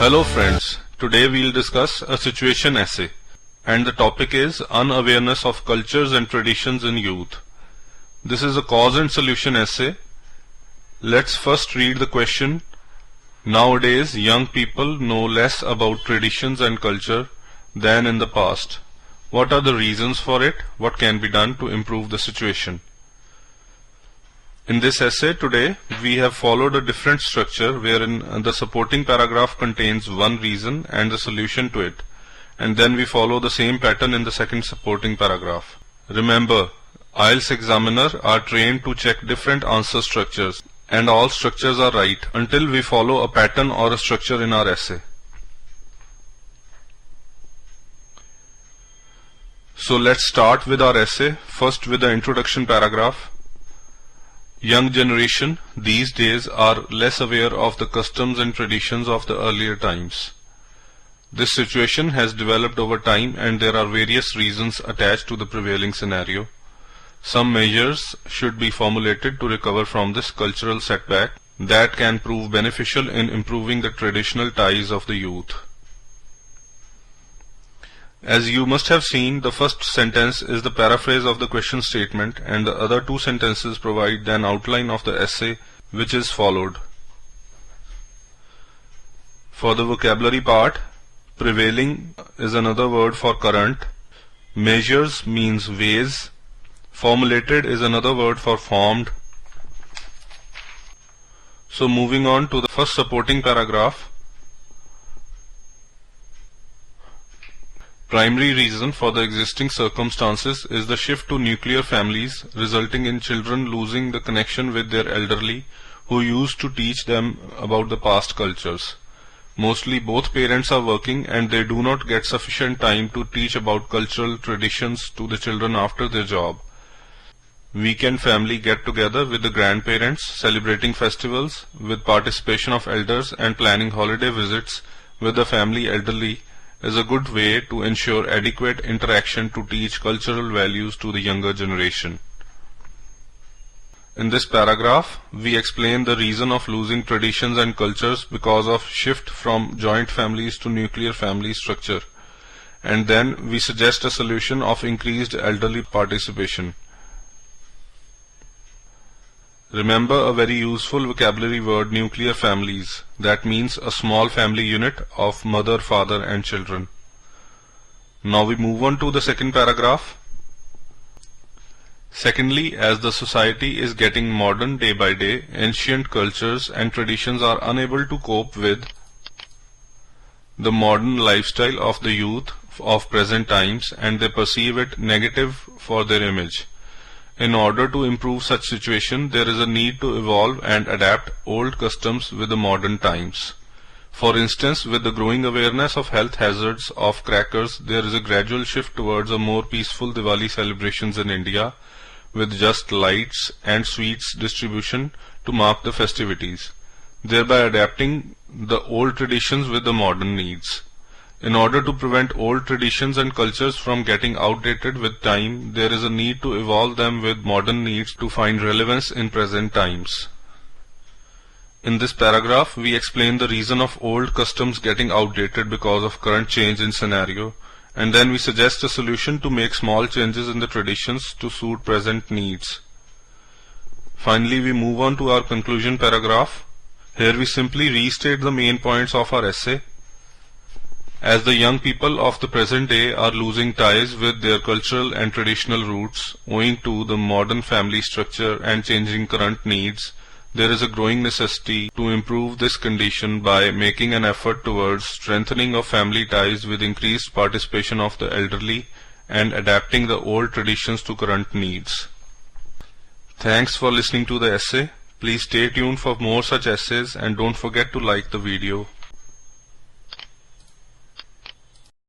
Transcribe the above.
Hello friends, today we'll discuss a situation essay and the topic is unawareness of cultures and traditions in youth. This is a cause and solution essay. Let's first read the question. Nowadays, young people know less about traditions and culture than in the past. What are the reasons for it? What can be done to improve the situation? In this essay today, we have followed a different structure wherein the supporting paragraph contains one reason and the solution to it, and then we follow the same pattern in the second supporting paragraph. Remember, IELTS examiner are trained to check different answer structures, and all structures are right until we follow a pattern or a structure in our essay. So let's start with our essay, first with the introduction paragraph. Young generation these days are less aware of the customs and traditions of the earlier times. This situation has developed over time and there are various reasons attached to the prevailing scenario. Some measures should be formulated to recover from this cultural setback that can prove beneficial in improving the traditional ties of the youth. As you must have seen, the first sentence is the paraphrase of the question statement and the other two sentences provide an outline of the essay which is followed. For the vocabulary part, prevailing is another word for current, measures means ways, formulated is another word for formed. So moving on to the first supporting paragraph. Primary reason for the existing circumstances is the shift to nuclear families, resulting in children losing the connection with their elderly who used to teach them about the past cultures. Mostly both parents are working and they do not get sufficient time to teach about cultural traditions to the children after their job. Weekend family get together with the grandparents, celebrating festivals with participation of elders and planning holiday visits with the family elderly is a good way to ensure adequate interaction to teach cultural values to the younger generation. In this paragraph, we explain the reason of losing traditions and cultures because of shift from joint families to nuclear family structure, and then we suggest a solution of increased elderly participation. Remember a very useful vocabulary word, nuclear families. That means a small family unit of mother, father and children. Now we move on to the second paragraph. Secondly, as the society is getting modern day by day, ancient cultures and traditions are unable to cope with the modern lifestyle of the youth of present times and they perceive it negative for their image. In order to improve such situation, there is a need to evolve and adapt old customs with the modern times. For instance, with the growing awareness of health hazards of crackers, there is a gradual shift towards a more peaceful Diwali celebrations in India, with just lights and sweets distribution to mark the festivities, thereby adapting the old traditions with the modern needs. In order to prevent old traditions and cultures from getting outdated with time, there is a need to evolve them with modern needs to find relevance in present times. In this paragraph, we explain the reason of old customs getting outdated because of current change in scenario, and then we suggest a solution to make small changes in the traditions to suit present needs. Finally, we move on to our conclusion paragraph. Here we simply restate the main points of our essay. As the young people of the present day are losing ties with their cultural and traditional roots owing to the modern family structure and changing current needs, there is a growing necessity to improve this condition by making an effort towards strengthening of family ties with increased participation of the elderly and adapting the old traditions to current needs. Thanks for listening to the essay. Please stay tuned for more such essays and don't forget to like the video.